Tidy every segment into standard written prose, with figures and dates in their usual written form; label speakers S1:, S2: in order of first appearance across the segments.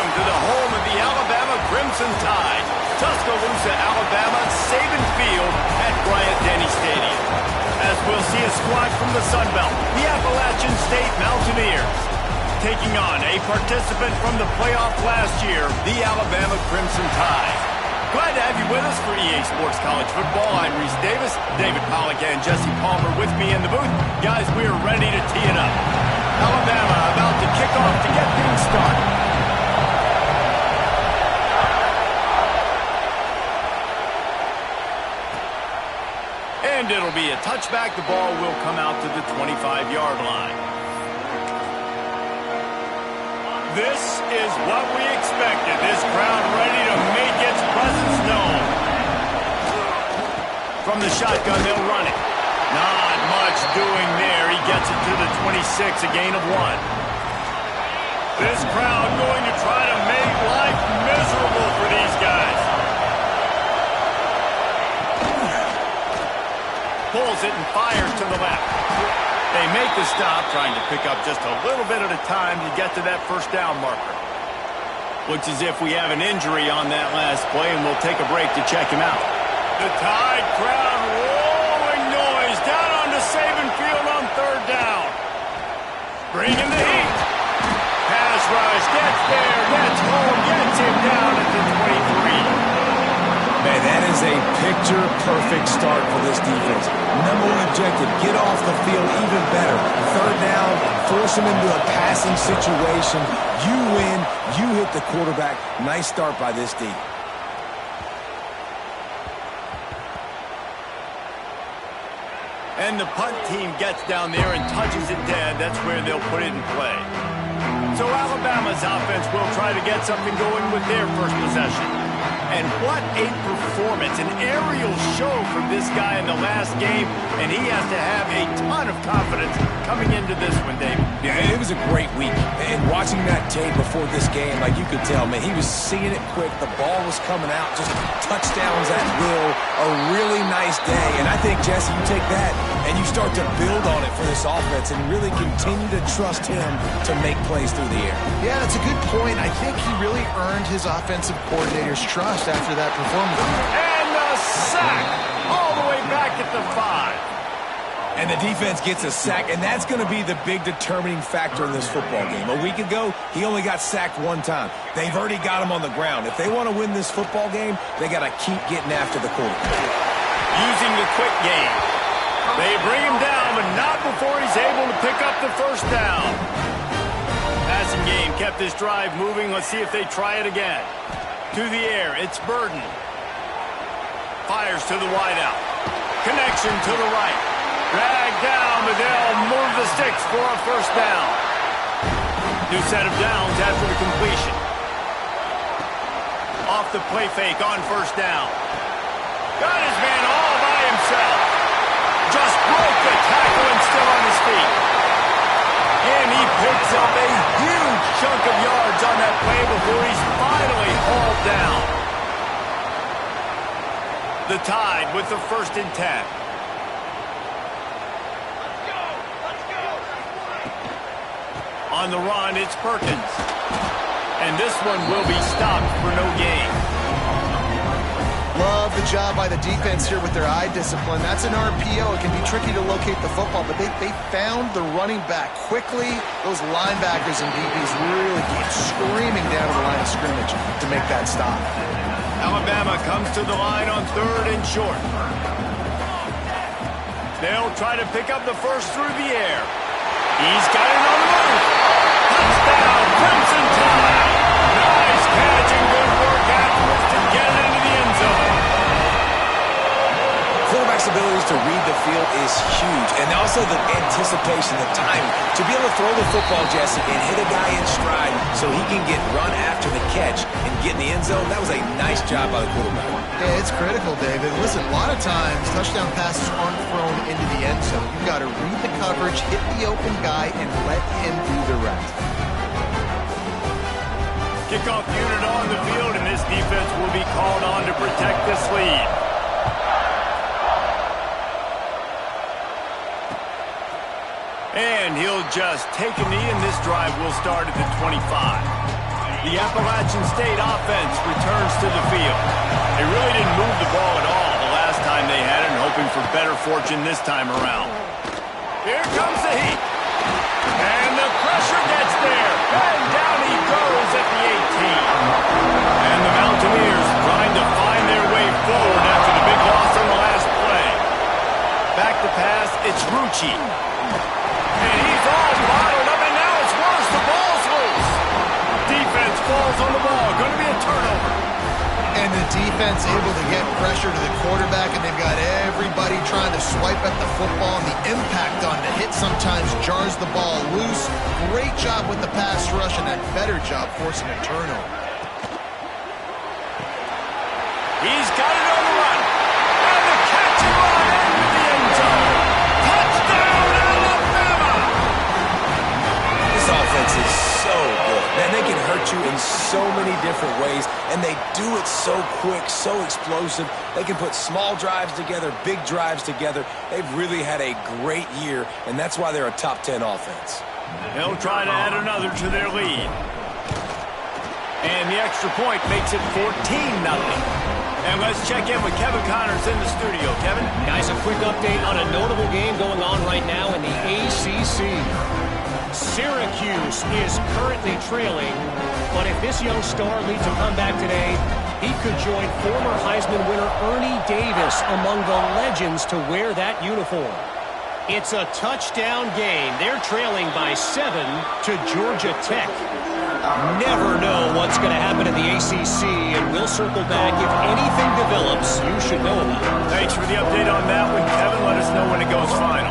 S1: welcome to the home of the Alabama Crimson Tide, Tuscaloosa, Alabama, Saban Field at Bryant-Denny Stadium. As we'll see a squad from the Sun Belt, the Appalachian State Mountaineers, taking on a participant from the playoff last year, the Alabama Crimson Tide. Glad to have you with us for EA Sports College Football. I'm Reese Davis, David Pollack and Jesse Palmer with me in the booth. Guys, we are ready to tee it up. Alabama about to kick off to get things started. And it'll be a touchback. The ball will come out to the 25-yard line. This is what we expected. This crowd ready to make its presence known. From the shotgun, they'll run it. Not much doing there. He gets it to the 26, a gain of 1. This crowd going to try to make life miserable for these guys. Pulls it and fires to the left. They make the stop, trying to pick up just a little bit at a time to get to that first down marker. Looks as if we have an injury on that last play, and we'll take a break to check him out. The Tide crowd rolling noise down onto Saban Field on third down. Bringing the heat. Pass rush, gets there, gets home, gets him down at the 23.
S2: Man, that is a picture-perfect start for this defense. Number one objective, get off the field even better. Third down, force them into a passing situation. You win, you hit the quarterback. Nice start by this D.
S1: And the punt team gets down there and touches it dead. That's where they'll put it in play. So Alabama's offense will try to get something going with their first possession. And what a performance, an aerial show from this guy in the last game, and he has to have a ton of confidence coming into this one, David.
S2: Yeah, it was a great week. And watching that tape before this game, like you could tell, man, he was seeing it quick. The ball was coming out, just touchdowns at will. A really nice day. And I think, Jesse, you take that and you start to build on it for this offense and really continue to trust him to make plays through the air.
S3: Yeah, that's a good point. I think he really earned his offensive coordinator's trust after that performance.
S1: And the sack all the way back at the 5.
S2: And the defense gets a sack, and that's going to be the big determining factor in this football game. A week ago, he only got sacked one time. They've already got him on the ground. If they want to win this football game, they got to keep getting after the quarterback.
S1: Using the quick game. They bring him down, but not before he's able to pick up the first down. Passing game kept this drive moving. Let's see if they try it again. To the air, it's Burden. Fires to the wideout. Connection to the right. Drag down, but they'll move the sticks for a first down. New set of downs after the completion. Off the play fake on first down. Got his man all by himself. Just broke the tackle and still on his feet. And he picks up a huge chunk of yards on that play before he's finally hauled down. The Tide with the 1st and 10. On the run, it's Perkins. And this one will be stopped for no gain.
S3: Love the job by the defense here with their eye discipline. That's an RPO. It can be tricky to locate the football, but they found the running back quickly. Those linebackers and DBs really came screaming down to the line of scrimmage to make that stop.
S1: Alabama comes to the line on 3rd and short. They'll try to pick up the first through the air. He's got it on the move. Touchdown, Crimson Tide. Nice catch and good work afterwards to get it into the end zone.
S2: Quarterback's abilities to read the field is huge, and also the anticipation, the timing. To be able to throw the football, Jesse, and hit a guy in stride so he can get run after the catch and get in the end zone, that was a nice job by the quarterback.
S3: Yeah, it's critical, David. Listen, a lot of times touchdown passes aren't thrown into the end zone. You've got to read the coverage, hit the open guy, and let him do the rest.
S1: Kickoff unit on the field, and this defense will be called on to protect this lead. And he'll just take a knee, and this drive will start at the 25. The Appalachian State offense returns to the field. They really didn't move the ball at all the last time they had it, and hoping for better fortune this time around. Here comes the heat. And the pressure gets there. And down he goes at the 18. And the Mountaineers trying to find their way forward after the big loss on the last play. Back to pass, it's Rucci. And he's all bottled up, and now it's worse. The ball's loose. Defense falls on the ball. Going to be a turnover.
S3: And the defense able to get pressure to the quarterback, and they've got everybody trying to swipe at the football, and the impact on the hit sometimes jars the ball loose. Great job with the pass rush, and a better job forcing a turnover.
S1: He's got it on the run. And the catch and run into the end zone. Touchdown, Alabama!
S2: This offense is so good. Man, they can hurt you in so many different ways, and they do it so quick, so explosive. They can put small drives together, big drives together. They've really had a great year, and that's why they're a top 10 offense.
S1: They'll try to add another to their lead. And the extra point makes it 14-0. And let's check in with Kevin Connors in the studio. Kevin?
S4: Guys, a quick update on a notable game going on right now in the ACC. Syracuse is currently trailing, but if this young star leads a comeback today, he could join former Heisman winner Ernie Davis among the legends to wear that uniform. It's a touchdown game. They're trailing by 7 to Georgia Tech. Never know what's going to happen in the ACC, and we'll circle back if anything develops you should know about.
S1: Thanks for the update on that one, Kevin. Let us know when it goes final.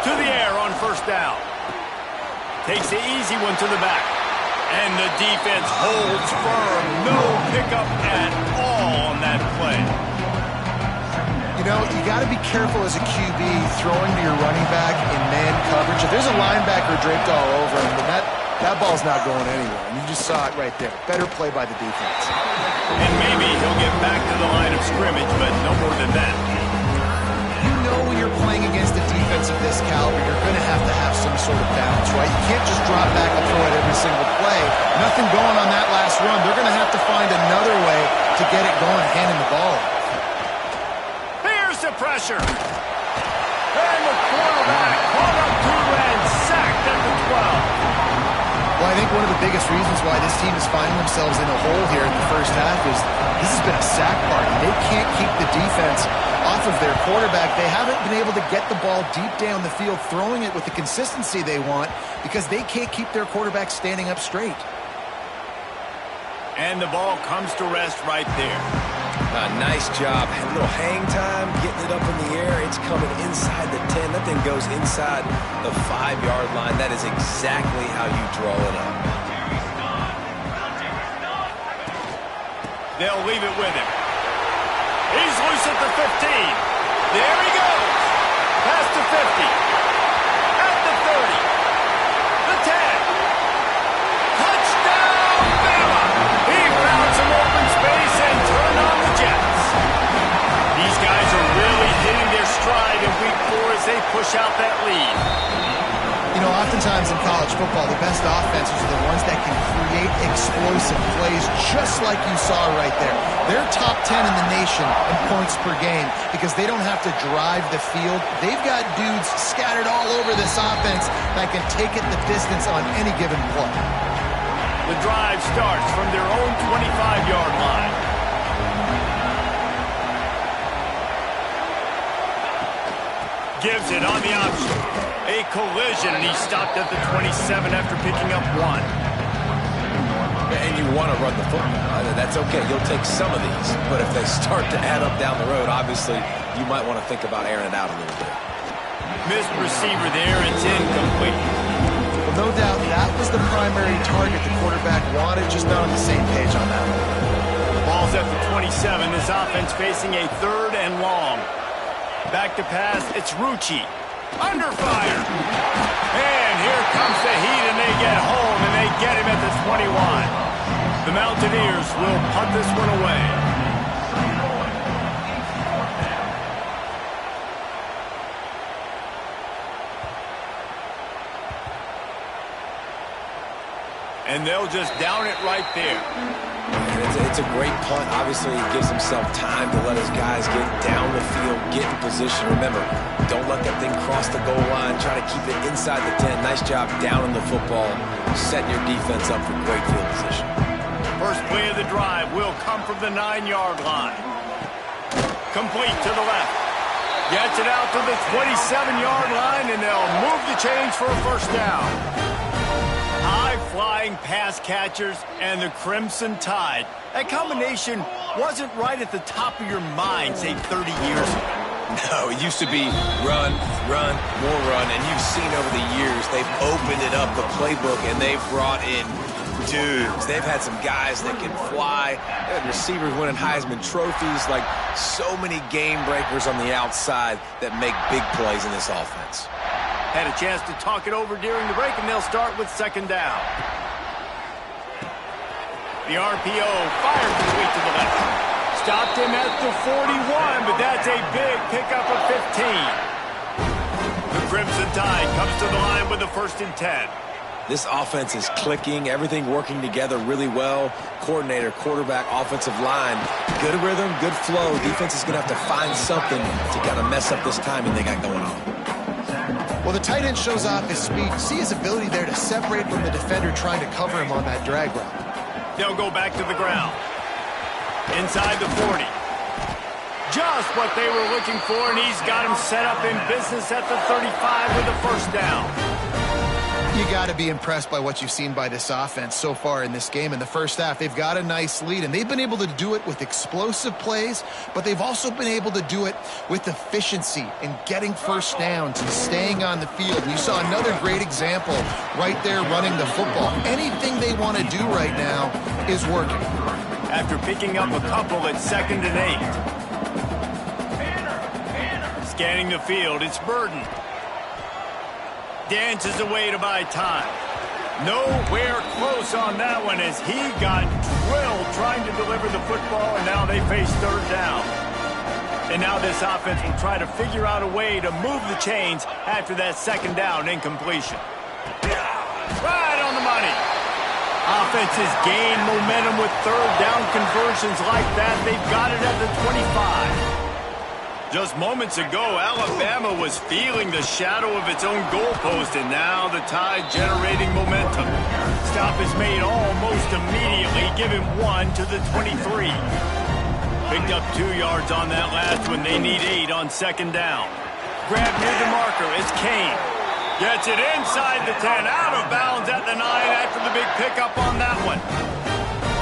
S1: To the air on first down. Takes the easy one to the back. And the defense holds firm. No pickup at all on that play.
S3: You know, you got to be careful as a QB throwing to your running back in man coverage. If there's a linebacker draped all over him, then that ball's not going anywhere. And you just saw it right there. Better play by the defense.
S1: And maybe he'll get back to the line of scrimmage, but no more than that.
S3: You know when you're playing against a defense of this caliber, you're going to have some sort of balance, right? You can't just drop back and throw it every single play. Nothing going on that last run. They're going to have to find another way to get it going, handing the ball off.
S1: Here's the pressure. And the quarterback caught up to and sacked at the 12.
S3: Well, I think one of the biggest reasons why this team is finding themselves in a hole here in the first half is this has been a sack party. They can't keep the defense off of their quarterback. They haven't been able to get the ball deep down the field, throwing it with the consistency they want because they can't keep their quarterback standing up straight.
S1: And the ball comes to rest right there.
S2: Nice job. A little hang time, getting it up in the air. It's coming inside the 10. That thing goes inside the 5-yard line. That is exactly how you draw it up.
S1: They'll leave it with him. He's loose at the 15. There he goes. Past the 50. At the 30. The 10. Touchdown, Bama. He found some open space and turned on the Jets. These guys are really hitting their stride in week 4 as they push out that lead.
S3: You know, oftentimes in college football, the best offenses are the ones that can create explosive plays just like you saw right there. They're top 10 in the nation in points per game because they don't have to drive the field. They've got dudes scattered all over this offense that can take it the distance on any given play.
S1: The drive starts from their own 25-yard line. Gives it on the option. A collision, and he stopped at the 27 after picking up 1.
S2: And you want to run the football. That's okay. You'll take some of these. But if they start to add up down the road, obviously, you might want to think about airing it out a little bit.
S1: Missed receiver there. It's incomplete.
S3: Well, no doubt that was the primary target the quarterback wanted, just not on the same page on that one.
S1: Ball's at the 27. This offense facing a 3rd and long. Back to pass, it's Rucci. Under fire. And here comes the heat, and they get home, and they get him at the 21. The Mountaineers will punt this one away. And they'll just down it right there.
S2: It's a great punt. Obviously, he gives himself time to let his guys get down the field, get in position. Remember, don't let that thing cross the goal line. Try to keep it inside the 10. Nice job down in the football, setting your defense up for great field position.
S1: First play of the drive will come from the 9-yard line. Complete to the left. Gets it out to the 27-yard line, and they'll move the chains for a first down. High-flying pass catchers and the Crimson Tide. That combination wasn't right at the top of your mind, say, 30 years ago.
S2: No, it used to be run, run, more run, and you've seen over the years they've opened it up, the playbook, and they've brought in dudes. They've had some guys that can fly. They had receivers winning Heisman trophies, like so many game breakers on the outside that make big plays in this offense.
S1: Had a chance to talk it over during the break, and they'll start with second down. The RPO fired complete to the left. Stopped him at the 41, but that's a big pickup of 15. The Crimson Tide comes to the line with a 1st and 10.
S2: This offense is clicking, everything working together really well. Coordinator, quarterback, offensive line, good rhythm, good flow. Defense is going to have to find something to kind of mess up this timing they got going on.
S3: Well, the tight end shows off his speed. See his ability there to separate from the defender trying to cover him on that drag route.
S1: They'll go back to the ground. Inside the 40. Just what they were looking for, and he's got him set up in business at the 35 with a first down.
S3: You got to be impressed by what you've seen by this offense so far in this game. In the first half, they've got a nice lead, and they've been able to do it with explosive plays, but they've also been able to do it with efficiency and getting first downs and staying on the field. And you saw another great example right there running the football. Anything they want to do right now is working.
S1: After picking up a couple at 2nd and 8. Scanning the field, it's Burden. Dances away to buy time. Nowhere close on that one as he got drilled trying to deliver the football, and now they face third down. And now this offense will try to figure out a way to move the chains after that 2nd down incompletion. Right on the money. Offenses gain momentum with third down conversions like that. They've got it at the 25. Just moments ago, Alabama was feeling the shadow of its own goalpost, and now the Tide generating momentum. Stop is made almost immediately, giving 1 to the 23. Picked up 2 yards on that last one. They need 8 on 2nd down. Grab near the marker is Kane. Gets it inside the 10, out of bounds at the 9 after the big pickup on that one.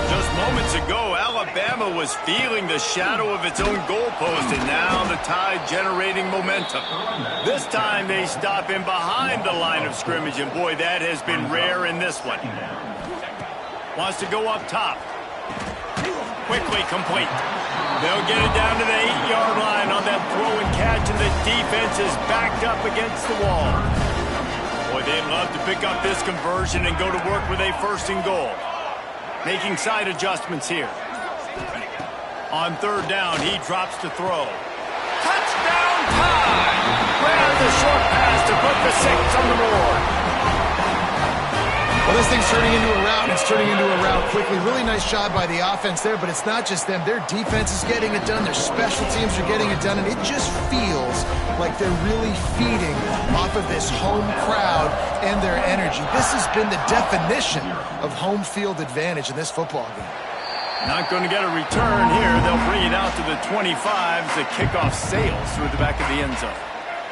S1: Just moments ago, Alabama was feeling the shadow of its own goalpost, and now the Tide generating momentum. This time they stop him behind the line of scrimmage, and boy, that has been rare in this one. Wants to go up top. Quickly complete. They'll get it down to the 8-yard line on that throw and catch, and the defense is backed up against the wall. Boy, they'd love to pick up this conversion and go to work with a 1st and goal. Making side adjustments here. On 3rd down, he drops to throw. Touchdown Tide! Grabs a short pass to put the 6 on the board.
S3: Well, this thing's turning into a rout, and it's turning into a rout quickly. Really nice job by the offense there, but it's not just them. Their defense is getting it done. Their special teams are getting it done, and it just feels like they're really feeding off of this home crowd and their energy. This has been the definition of home field advantage in this football game.
S1: Not going to get a return here. They'll bring it out to the 25 as the kickoff sails through the back of the end zone.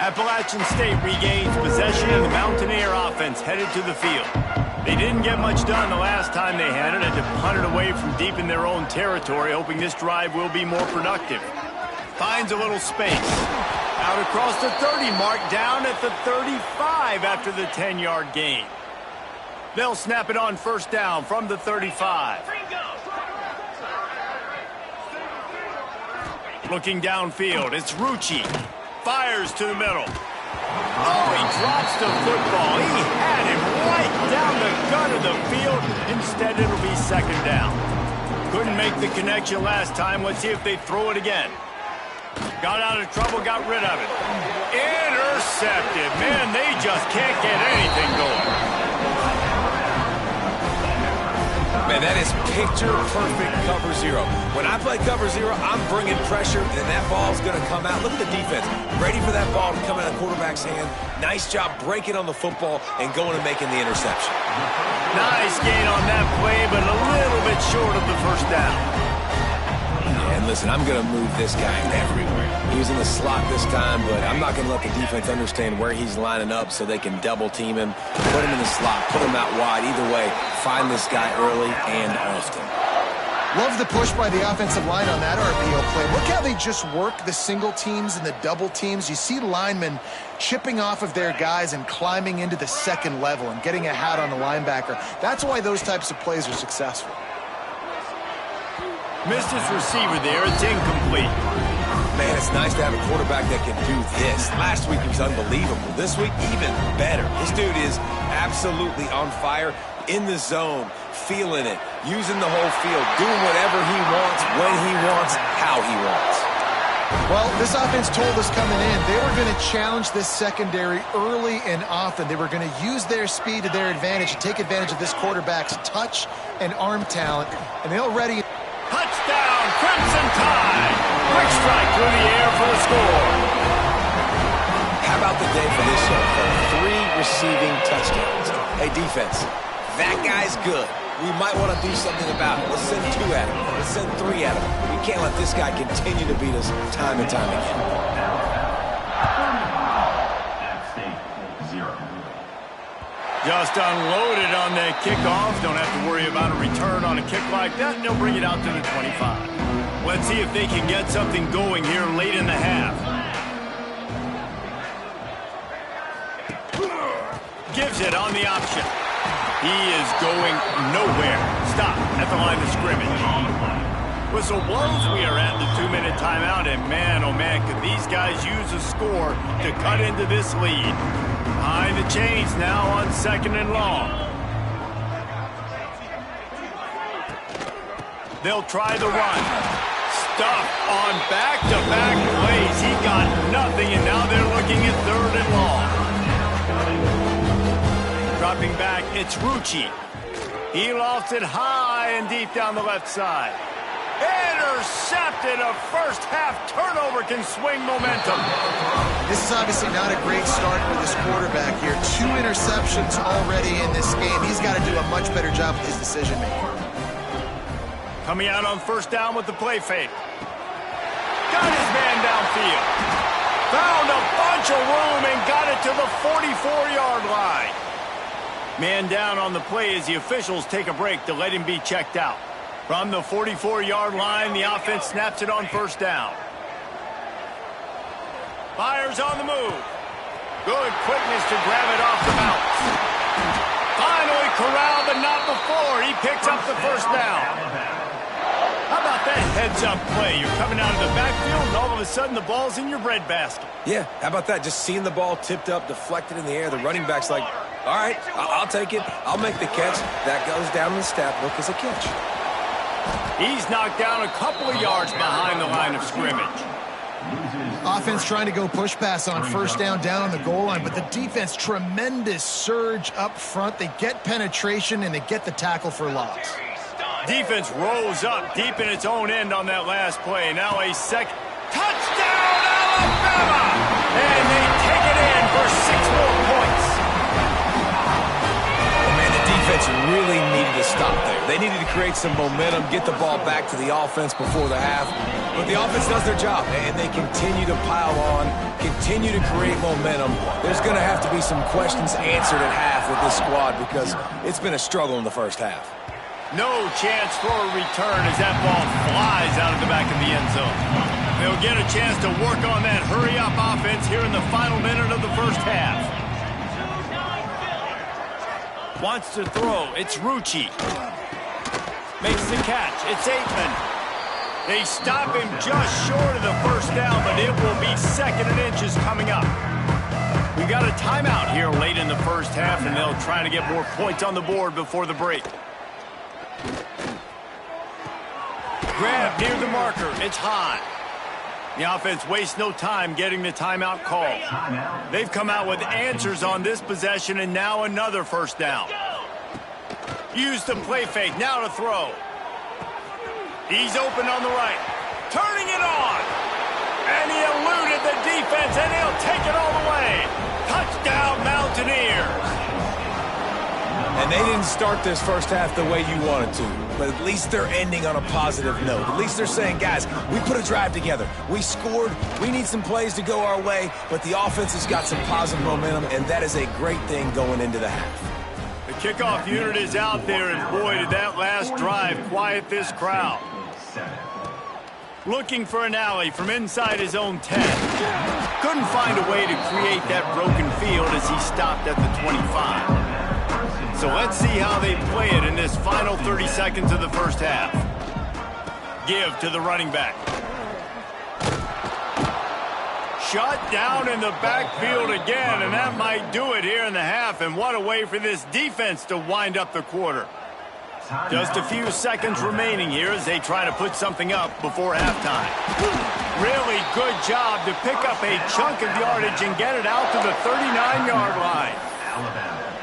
S1: Appalachian State regains possession, and the Mountaineer offense headed to the field. They didn't get much done the last time they had it, and to punt it away from deep in their own territory, hoping this drive will be more productive. Finds a little space. Out across the 30 mark, down at the 35 after the 10-yard gain. They'll snap it on 1st down from the 35. Looking downfield, it's Rucci. Fires to the middle. Oh, he drops the football. He had him right down the gut of the field. Instead, it'll be 2nd down. Couldn't make the connection last time. Let's see if they throw it again. Got out of trouble, got rid of it. Intercepted. Man, they just can't get anything going.
S2: Man, that is picture-perfect cover zero. When I play cover zero, I'm bringing pressure, and that ball's going to come out. Look at the defense. Ready for that ball to come out of the quarterback's hand. Nice job breaking on the football and going and making the interception.
S1: Nice gain on that play, but a little bit short of the first down.
S2: And listen, I'm going to move this guy everywhere. He was in the slot this time, but I'm not going to let the defense understand where he's lining up so they can double team him, put him in the slot, put him out wide. Either way, find this guy early and often.
S3: Love the push by the offensive line on that RPO play. Look how they just work the single teams and the double teams. You see linemen chipping off of their guys and climbing into the second level and getting a hat on the linebacker. That's why those types of plays are successful.
S1: Missed his receiver there. It's incomplete.
S2: Man, it's nice to have a quarterback that can do this. Last week he was unbelievable. This week, even better. This dude is absolutely on fire, in the zone, feeling it, using the whole field, doing whatever he wants, when he wants, how he wants.
S3: Well, this offense told us coming in they were going to challenge this secondary early and often. They were going to use their speed to their advantage and take advantage of this quarterback's touch and arm talent. And they already...
S1: Touchdown, Crimson Tide! Quick strike through the air for the score.
S2: How about the day for this young fella? 3 receiving touchdowns. Hey, defense, that guy's good. We might want to do something about it. Let's send 2 at him. Let's send 3 at him. We can't let this guy continue to beat us time and time again.
S1: Just unloaded on that kickoff. Don't have to worry about a return on a kick like that. And they'll bring it out to the 25. Let's see if they can get something going here late in the half. Gives it on the option. He is going nowhere. Stop at the line of scrimmage. Whistle blows. We are at the 2-minute timeout. And man, oh man, could these guys use a score to cut into this lead. Behind the chains now on 2nd and long. They'll try the run. Stuff on back-to-back plays. He got nothing, and now they're looking at 3rd and long. Dropping back, it's Rucci. He lofts it high and deep down the left side. Intercepted. A first-half turnover can swing momentum.
S3: This is obviously not a great start for this quarterback here. 2 interceptions already in this game. He's got to do a much better job with his decision-making.
S1: Coming out on 1st down with the play fake. Got his man downfield. Found a bunch of room and got it to the 44-yard line. Man down on the play as the officials take a break to let him be checked out. From the 44-yard line, the offense snaps it on 1st down. Fires on the move. Good quickness to grab it off the bounce. Finally corralled, but not before. He picks up the 1st down. How about that heads-up play? You're coming out of the backfield, and all of a sudden the ball's in your breadbasket.
S2: Yeah, how about that? Just seeing the ball tipped up, deflected in the air. The running back's like, all right, I'll take it. I'll make the catch. That goes down in the stat book as a catch.
S1: He's knocked down a couple of yards behind the line of scrimmage.
S3: Offense trying to go push pass on 1st down on the goal line, but the defense, tremendous surge up front. They get penetration, and they get the tackle for loss.
S1: Defense rose up deep in its own end on that last play. Now a second. Touchdown, Alabama! And they take it in for 6 more points.
S2: Man, the defense really needed to stop there. They needed to create some momentum, get the ball back to the offense before the half. But the offense does their job, and they continue to pile on, continue to create momentum. There's going to have to be some questions answered at half with this squad because it's been a struggle in the first half.
S1: No chance for a return as that ball flies out of the back of the end zone. They'll get a chance to work on that hurry-up offense here in the final minute of the first half. Wants to throw. It's Rucci. Makes the catch. It's Aikman. They stop him just short of the 1st down, but it will be 2nd and inches coming up. We got a timeout here late in the first half, and they'll try to get more points on the board before the break. Grab near the marker. It's high. The offense wastes no time getting the timeout called. They've come out with answers on this possession, and now another 1st down. Use the play fake, now to throw. He's open on the right. Turning it on. And he eluded the defense, and he'll take it all the way. Touchdown, Mountaineers.
S2: And they didn't start this first half the way you wanted to, but at least they're ending on a positive note. At least they're saying, guys, we put a drive together. We scored. We need some plays to go our way, but the offense has got some positive momentum, and that is a great thing going into the half.
S1: The kickoff unit is out there, and boy, did that last drive quiet this crowd. Looking for an alley from inside his own 10. Couldn't find a way to create that broken field as he stopped at the 25. So let's see how they play it in this final 30 seconds of the first half. Give to the running back. Shut down in the backfield again, and that might do it here in the half. And what a way for this defense to wind up the quarter. Just a few seconds remaining here as they try to put something up before halftime. Really good job to pick up a chunk of yardage and get it out to the 39-yard line.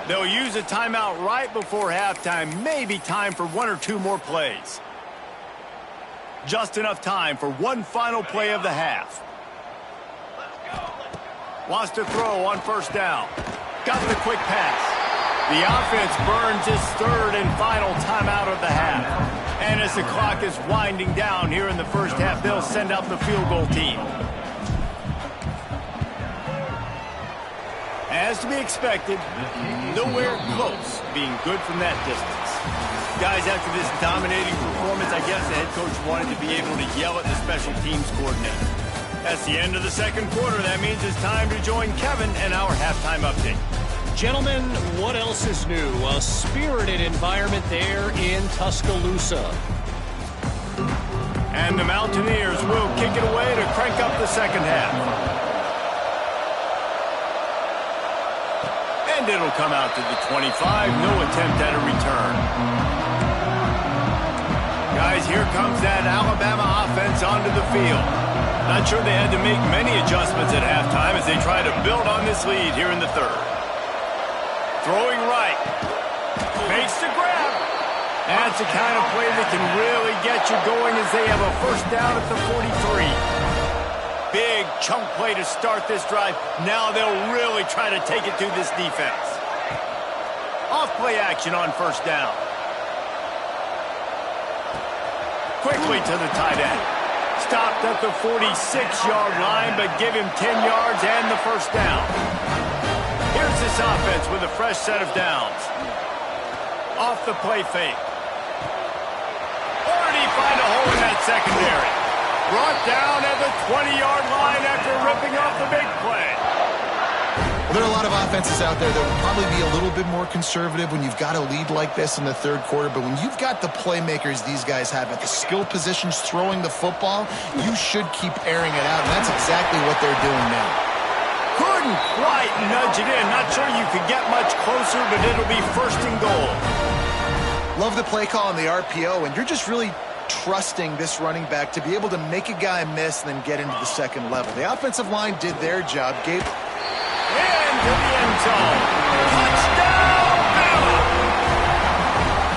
S1: They'll use a timeout right before halftime, maybe time for one or two more plays. Just enough time for one final play of the half. Wants to throw on first down. Got the quick pass. The offense burns its third and final timeout of the half. And as the clock is winding down here in the first half, they'll send out the field goal team. As to be expected, nowhere close being good from that distance. Guys, after this dominating performance, I guess the head coach wanted to be able to yell at the special teams coordinator. That's the end of the second quarter. That means it's time to join Kevin and our halftime update.
S4: Gentlemen, what else is new? A spirited environment there in Tuscaloosa.
S1: And the Mountaineers will kick it away to crank up the second half. And it'll come out to the 25. No attempt at a return. Guys, here comes that Alabama offense onto the field. Not sure they had to make many adjustments at halftime as they try to build on this lead here in the third. Throwing right. Makes the grab. That's the kind of play that can really get you going as they have a first down at the 43. Big chunk play to start this drive. Now they'll really try to take it to this defense. Off play action on first down. Quickly to the tight end. Stopped at the 46-yard line, but give him 10 yards and the first down. Here's this offense with a fresh set of downs. Off the play fake. Or did he find a hole in that secondary? Brought down at the 20-yard line after ripping off the big play.
S3: Well, there are a lot of offenses out there that would probably be a little bit more conservative when you've got a lead like this in the third quarter. But when you've got the playmakers these guys have at the skill positions throwing the football, you should keep airing it out. And that's exactly what they're doing now.
S1: Couldn't quite nudge it in. Not sure you could get much closer, but it'll be first and goal.
S3: Love the play call on the RPO, and you're just really trusting this running back to be able to make a guy miss and then get into the second level. The offensive line did their job. Into
S1: the end zone. Touchdown, Bama!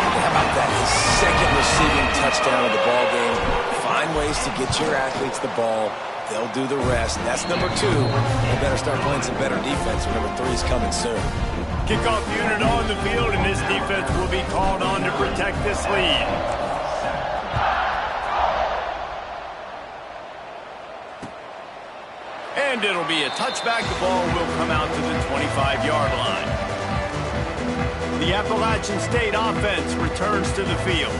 S2: How about that? His second receiving touchdown of the ball game. Find ways to get your athletes the ball. They'll do the rest. That's number 2. They better start playing some better defense. Number 3 is coming soon.
S1: Kickoff unit on the field, and this defense will be called on to protect this lead. And it'll be a touchback. The ball will come out to the 25-yard line. The Appalachian State offense returns to the field.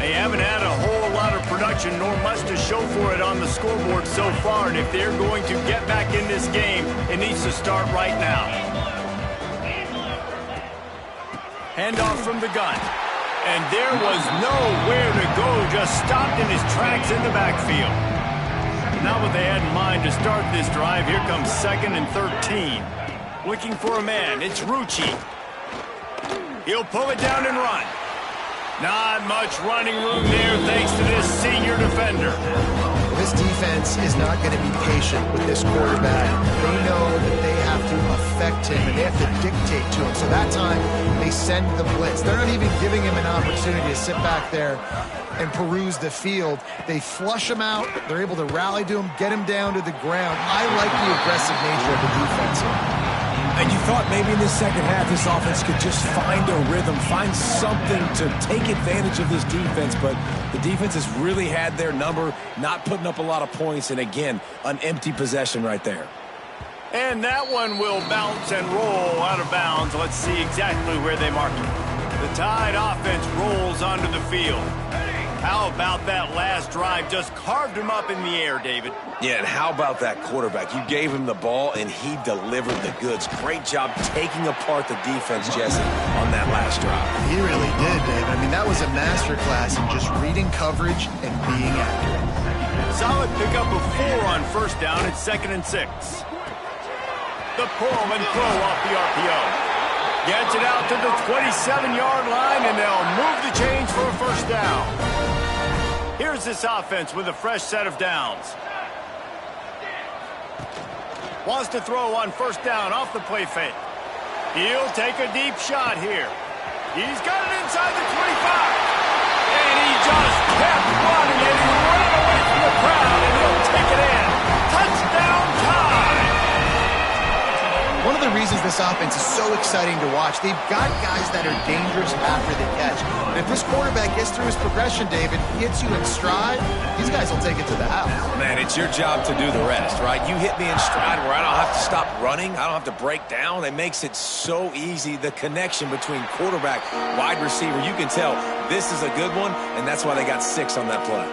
S1: They haven't had a whole lot of production nor much to show for it on the scoreboard so far, and if they're going to get back in this game, it needs to start right now. Handoff from the gun. And there was nowhere to go, just stopped in his tracks in the backfield. Not what they had in mind to start this drive. Here comes 2nd and 13. Looking for a man. It's Rucci. He'll pull it down and run. Not much running room there thanks to this senior defender.
S3: This defense is not going to be patient with this quarterback. They know that they have to affect him and they have to dictate to him. So that time, they send the blitz. They're not even giving him an opportunity to sit back there and peruse the field. They flush him out. They're able to rally to him, get him down to the ground. I like the aggressive nature of the defense here.
S2: And you thought maybe in this second half this offense could just find a rhythm, find something to take advantage of this defense, but the defense has really had their number, not putting up a lot of points, and again, an empty possession right there.
S1: And that one will bounce and roll out of bounds. Let's see exactly where they mark it. The Tide offense rolls onto the field. How about that last drive? Just carved him up in the air, David.
S2: Yeah, and how about that quarterback? You gave him the ball, and he delivered the goods. Great job taking apart the defense, Jesse, on that last drive.
S3: He really did, Dave. I mean, that was a masterclass in just reading coverage and being accurate.
S1: Solid pickup of 4 on first down. It's 2nd and 6. The pull and throw off the RPO. Gets it out to the 27-yard line, and they'll move the chains for a first down. Here's this offense with a fresh set of downs. Wants to throw on first down off the play fake. He'll take a deep shot here. He's got it inside the 25. And he just kept running and he ran away from the crowd, and he'll take it in. Touchdown Tide!
S3: One of the reasons this offense is so exciting to watch, they've got guys that are dangerous after the catch. And if this quarterback gets through his progression, David, hits you in stride, these guys will take it to the house.
S2: Man, it's your job to do the rest, right? You hit me in stride where I don't have to stop running. I don't have to break down. It makes it so easy. The connection between quarterback, wide receiver, you can tell this is a good one, and that's why they got 6 on that play.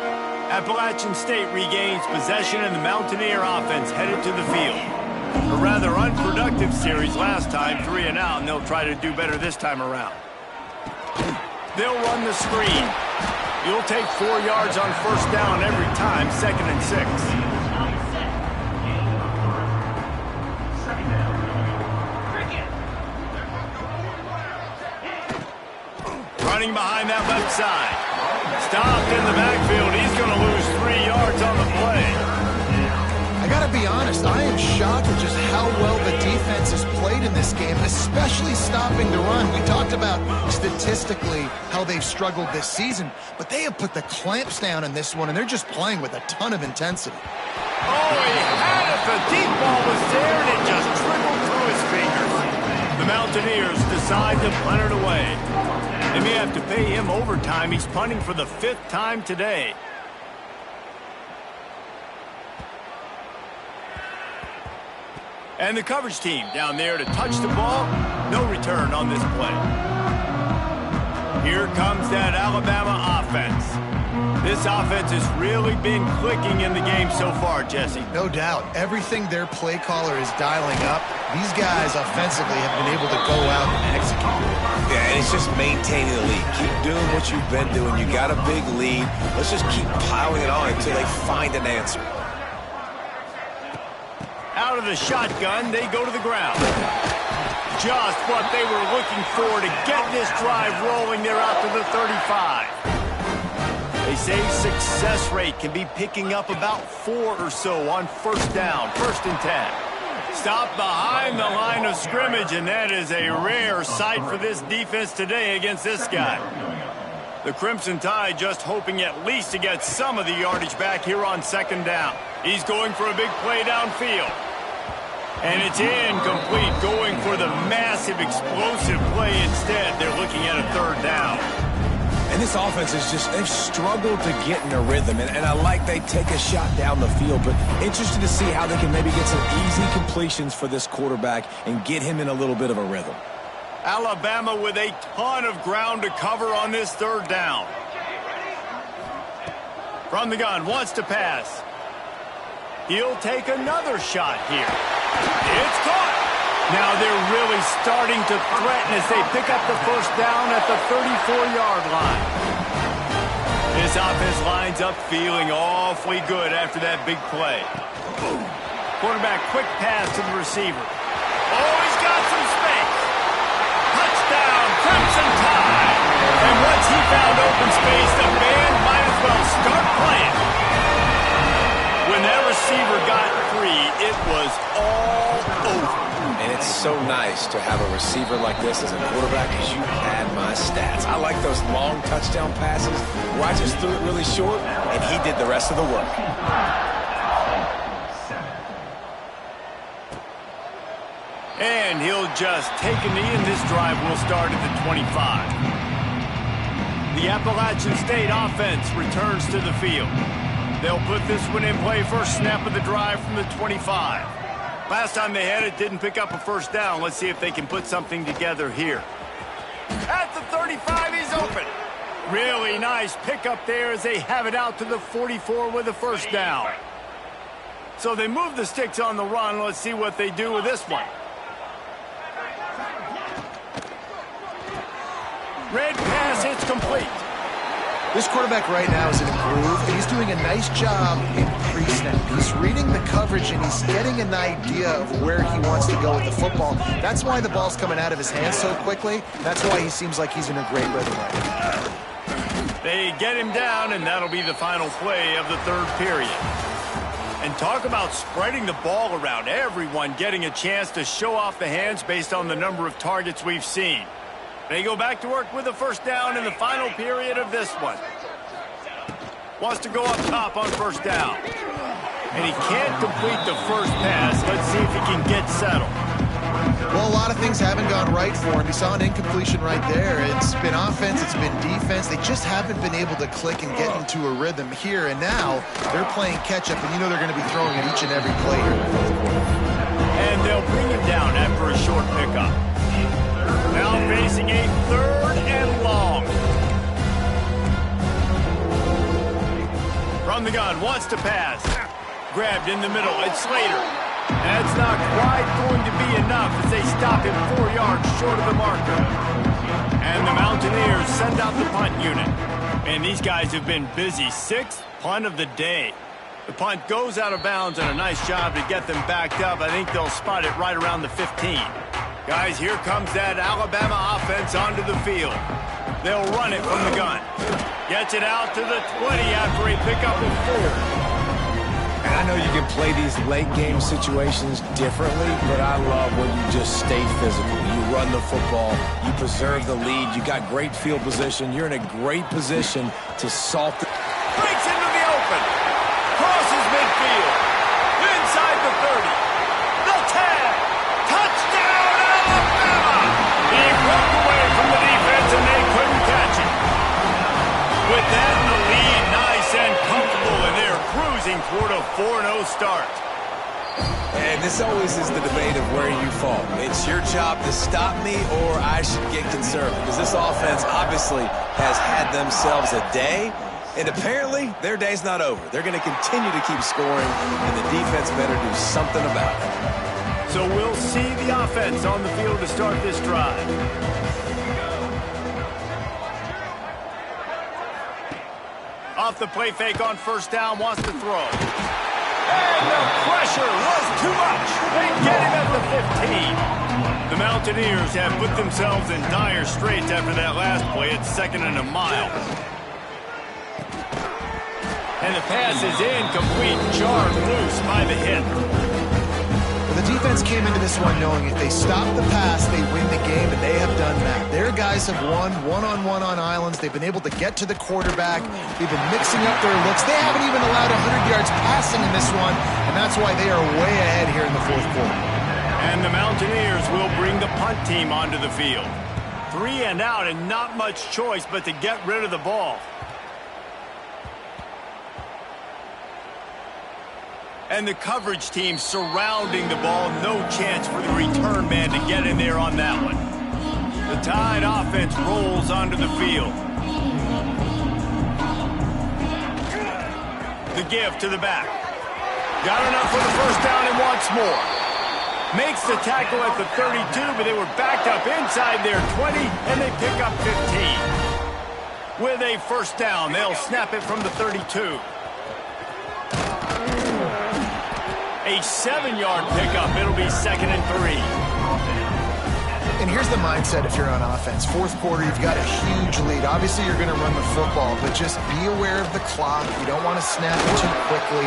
S1: Appalachian State regains possession, and the Mountaineer offense headed to the field. A rather unproductive series last time, 3 and out, and they'll try to do better this time around. They'll run the screen. You'll take 4 yards on first down every time, 2nd and 6. Running behind that left side. Stopped in the backfield. He's going to lose 3 yards on the play.
S3: I got to be honest, I am shocked at just how well the defense has played in this game, especially stopping the run. We talked about statistically how they've struggled this season, but they have put the clamps down in this one, and they're just playing with a ton of intensity.
S1: Oh, he had it. The deep ball was there, and it just trickled through his fingers. The Mountaineers decide to punt it away. They may have to pay him overtime. He's punting for the 5th time today. And the coverage team down there to touch the ball. No return on this play. Here comes that Alabama offense. This offense has really been clicking in the game so far, Jesse.
S3: No doubt. Everything their play caller is dialing up, these guys offensively have been able to go out and execute.
S2: Yeah, and it's just maintaining the lead. Keep doing what you've been doing. You got a big lead. Let's just keep piling it on until they find an answer.
S1: Out of the shotgun, they go to the ground. Just what they were looking for to get this drive rolling. They're out to the 35. They say success rate can be picking up about 4 or so on first down, 1st and 10. Stop behind the line of scrimmage, and that is a rare sight for this defense today against this guy. The Crimson Tide just hoping at least to get some of the yardage back here on 2nd down. He's going for a big play downfield. And it's incomplete, going for the massive explosive play instead. They're looking at a 3rd down.
S2: And this offense is just, they've struggled to get in a rhythm. And I like they take a shot down the field, but interested to see how they can maybe get some easy completions for this quarterback and get him in a little bit of a rhythm.
S1: Alabama with a ton of ground to cover on this 3rd down. From the gun, wants to pass. He'll take another shot here. It's caught. Now they're really starting to threaten as they pick up the first down at the 34-yard line. This offense lines up feeling awfully good after that big play. Quarterback, quick pass to the receiver. Oh, he's got some space. Touchdown, Crimson Tide. And once he found open space, the band might as well start playing. was all over.
S2: And it's so nice to have a receiver like this as a quarterback because you had my stats. I like those long touchdown passes where I just threw it really short, and he did the rest of the work.
S1: And he'll just take a knee, and this drive will start at the 25. The Appalachian State offense returns to the field. They'll put this one in play first snap of the drive from the 25. Last time they had it, didn't pick up a first down. Let's see if they can put something together here. At the 35, he's open. Really nice pickup there as they have it out to the 44 with a first down. So they move the sticks on the run. Let's see what they do with this one. Red pass hits complete.
S3: This quarterback right now is in a groove, and he's doing a nice job in pre-snap. He's reading the coverage, and he's getting an idea of where he wants to go with the football. That's why the ball's coming out of his hands so quickly. That's why he seems like he's in a great rhythm right now.
S1: They get him down, and that'll be the final play of the third period. And talk about spreading the ball around. Everyone getting a chance to show off the hands based on the number of targets we've seen. They go back to work with a first down in the final period of this one. Wants to go up top on first down. And he can't complete the first pass. Let's see if he can get settled.
S3: Well, a lot of things haven't gone right for him. He saw an incompletion right there. It's been offense, it's been defense. They just haven't been able to click and get into a rhythm here. And now they're playing catch-up, and you know they're going to be throwing at each and every play here in the fourth quarter.
S1: And they'll bring him down after a short pickup. Now facing a third and long. From the gun, wants to pass. Grabbed in the middle, it's Slater. That's not quite going to be enough as they stop him 4 yards short of the marker. And the Mountaineers send out the punt unit. And these guys have been busy. Sixth punt of the day. The punt goes out of bounds, and a nice job to get them backed up. I think they'll spot it right around the 15. Guys, here comes that Alabama offense onto the field. They'll run it from the gun. Gets it out to the 20 after a pickup of 4.
S2: And I know you can play these late-game situations differently, but I love when you just stay physical. You run the football. You preserve the lead. You got great field position. You're in a great position to salt the...
S1: Breaks into the open. Crosses midfield. Inside the 30. The tag. Touchdown, Alabama! He broke away from the defense, and they couldn't catch it. With that in the lead, nice and comfortable, and they're cruising toward a 4-0 start.
S2: And this always is the debate of where you fall. It's your job to stop me, or I should get conservative. Because this offense obviously has had themselves a day, and apparently their day's not over. They're going to continue to keep scoring, and the defense better do something about it.
S1: So we'll see the offense on the field to start this drive. Off the play fake on first down, wants to throw. And the pressure was too much. They get him at the 15. The Mountaineers have put themselves in dire straits after that last play. It's 2nd and a mile. And the pass is incomplete, jarred loose by the hit.
S3: The defense came into this one knowing if they stop the pass, they win the game, and they have done that. Their guys have won one-on-one on islands. They've been able to get to the quarterback. They've been mixing up their looks. They haven't even allowed 100 yards passing in this one, and that's why they are way ahead here in the fourth quarter.
S1: And the Mountaineers will bring the punt team onto the field. 3 and out, and not much choice but to get rid of the ball. And the coverage team surrounding the ball. No chance for the return man to get in there on that one. The Tide offense rolls onto the field. The give to the back. Got enough for the first down and wants more. Makes the tackle at the 32, but they were backed up inside their 20, and they pick up 15. With a first down, they'll snap it from the 32. A 7-yard pickup. It'll be 2nd and 3.
S3: And here's the mindset if you're on offense. Fourth quarter, you've got a huge lead. Obviously, you're going to run the football, but just be aware of the clock. You don't want to snap it too quickly.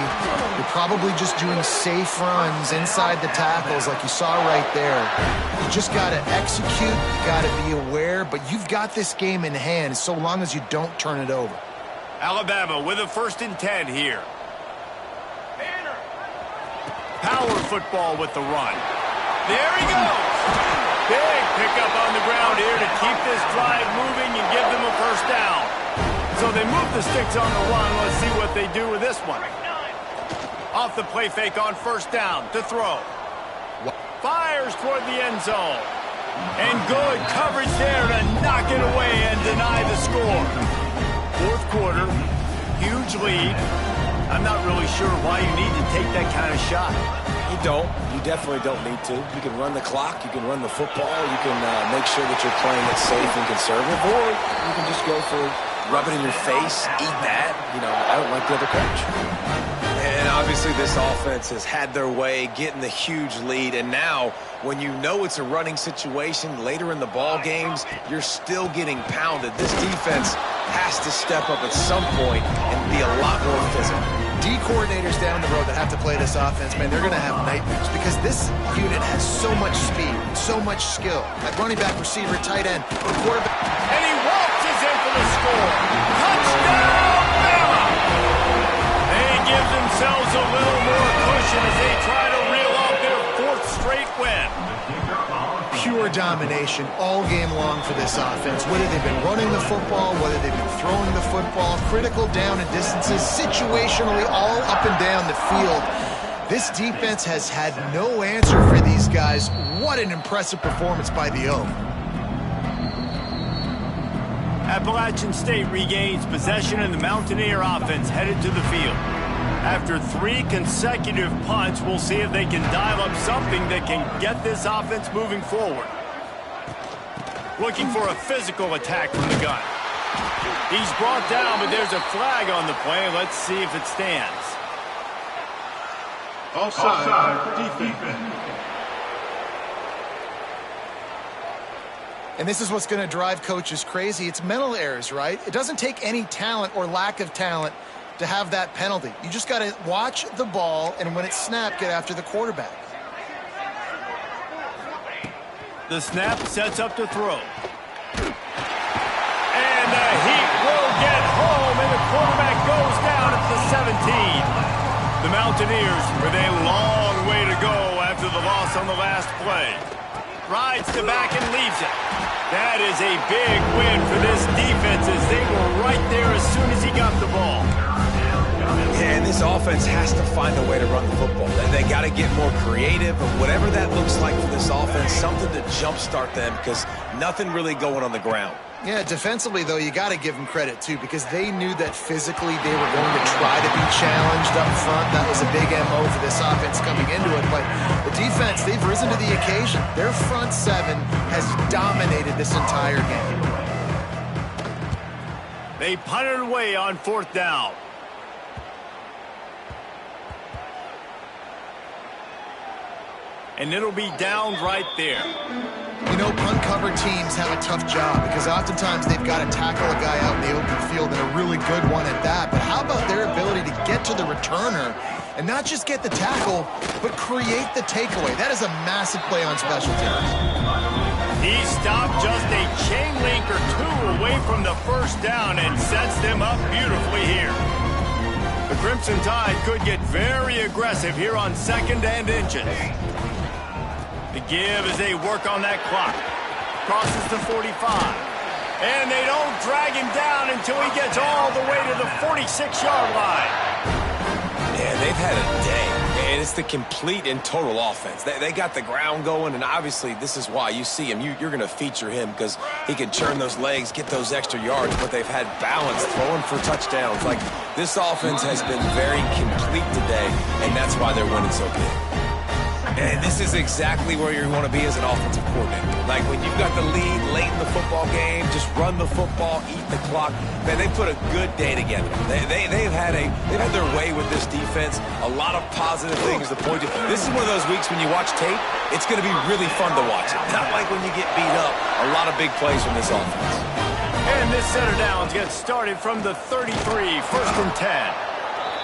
S3: You're probably just doing safe runs inside the tackles like you saw right there. You just got to execute, you got to be aware, but you've got this game in hand so long as you don't turn it over.
S1: Alabama with a 1st and 10 here. Power football with the run. There he goes. Big pickup on the ground here to keep this drive moving and give them a 1st down. So they move the sticks on the run. Let's see what they do with this one. Off the play fake on 1st down to throw. Fires toward the end zone. And good coverage there to knock it away and deny the score. 4th quarter, huge lead. I'm not really sure why you need to take that kind of shot.
S2: You don't. You definitely don't need to. You can run the clock. You can run the football. You can make sure that you're playing it safe and conservative. Or you can just go for rub it in your face, eat that. I don't like the other coach. And obviously this offense has had their way, getting the huge lead. And now, when you know it's a running situation later in the ball games, you're still getting pounded. This defense has to step up at some point and be a lot more physical.
S3: D coordinators down the road that have to play this offense, man, they're going to have nightmares because this unit has so much speed, so much skill. At running back, receiver, tight end, the quarterback.
S1: And he waltzes in for the score. Touchdown, Bama! They give themselves a little more cushion as they try to reel off their 4th straight win.
S3: Pure domination all game long for this offense. Whether they've been running the football, whether they've been throwing the football, critical down and distances, situationally all up and down the field. This defense has had no answer for these guys. What an impressive performance by the O.
S1: Appalachian State regains possession and the Mountaineer offense headed to the field. After 3 consecutive punts, we'll see if they can dial up something that can get this offense moving forward. Looking for a physical attack from the gun. He's brought down, but there's a flag on the play. Let's see if it stands.
S5: Offside defense.
S3: And this is what's going to drive coaches crazy. It's mental errors, right? It doesn't take any talent or lack of talent to have that penalty. You just got to watch the ball, and when it's snapped, get after the quarterback.
S1: The snap sets up to throw. And the heat will get home, and the quarterback goes down at the 17. The Mountaineers with a long way to go after the loss on the last play. Rides the back and leaves it. That is a big win for this defense as they were right there as soon as he got the ball.
S2: Yeah, and this offense has to find a way to run the football. They got to get more creative, or whatever that looks like for this offense, something to jumpstart them because nothing really going on the ground.
S3: Yeah, defensively, though, you got to give them credit, too, because they knew that physically they were going to try to be challenged up front. That was a big MO for this offense coming into it. But the defense, they've risen to the occasion. Their front 7 has dominated this entire game.
S1: They punted away on 4th down. And it'll be down right there.
S3: You know, punt cover teams have a tough job because oftentimes they've got to tackle a guy out in the open field, and a really good one at that. But how about their ability to get to the returner and not just get the tackle, but create the takeaway? That is a massive play on special teams.
S1: He stopped just a chain link or 2 away from the 1st down and sets them up beautifully here. The Crimson Tide could get very aggressive here on 2nd and inches. The give as they work on that clock. Crosses the 45. And they don't drag him down until he gets all the way to the 46-yard line.
S2: Yeah, they've had a day. And it's the complete and total offense. They got the ground going, and obviously this is why you see him. You're going to feature him because he can churn those legs, get those extra yards, but they've had balance throwing for touchdowns. Like, this offense has been very complete today, and that's why they're winning so big. And this is exactly where you want to be as an offensive coordinator. Like, when you've got the lead late in the football game, just run the football, eat the clock. Man, they put a good day together. They've had their way with this defense. A lot of positive things to point to. This is one of those weeks when you watch tape, it's going to be really fun to watch it. Not like when you get beat up. A lot of big plays from this offense.
S1: And this center downs gets started from the 33, 1st and 10.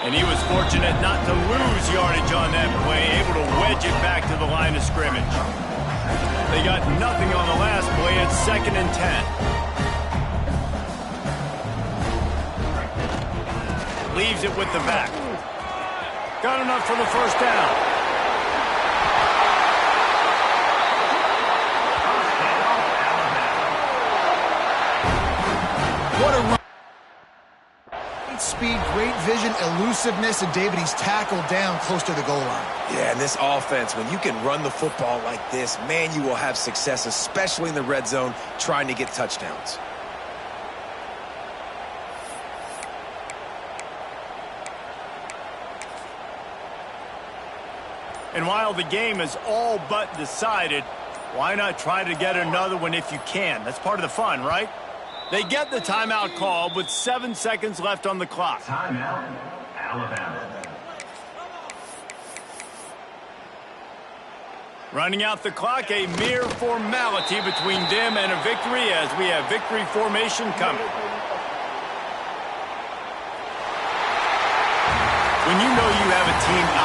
S1: And he was fortunate not to lose Nice yardage on that play, able to wedge it back to the line of scrimmage. They got nothing on the last play. It's 2nd and 10. Leaves it with the back. Got enough for the first down.
S3: What a run. Great speed, great vision, elusiveness, and David, he's tackled down close to the goal line.
S2: Yeah, and this offense, when you can run the football like this, man, you will have success, especially in the red zone, trying to get touchdowns.
S1: And while the game is all but decided, why not try to get another one if you can? That's part of the fun, right? They get the timeout called with 7 seconds left on the clock.
S5: Timeout, Alabama.
S1: Running out the clock, a mere formality between them and a victory as we have victory formation coming. When you know you have a team out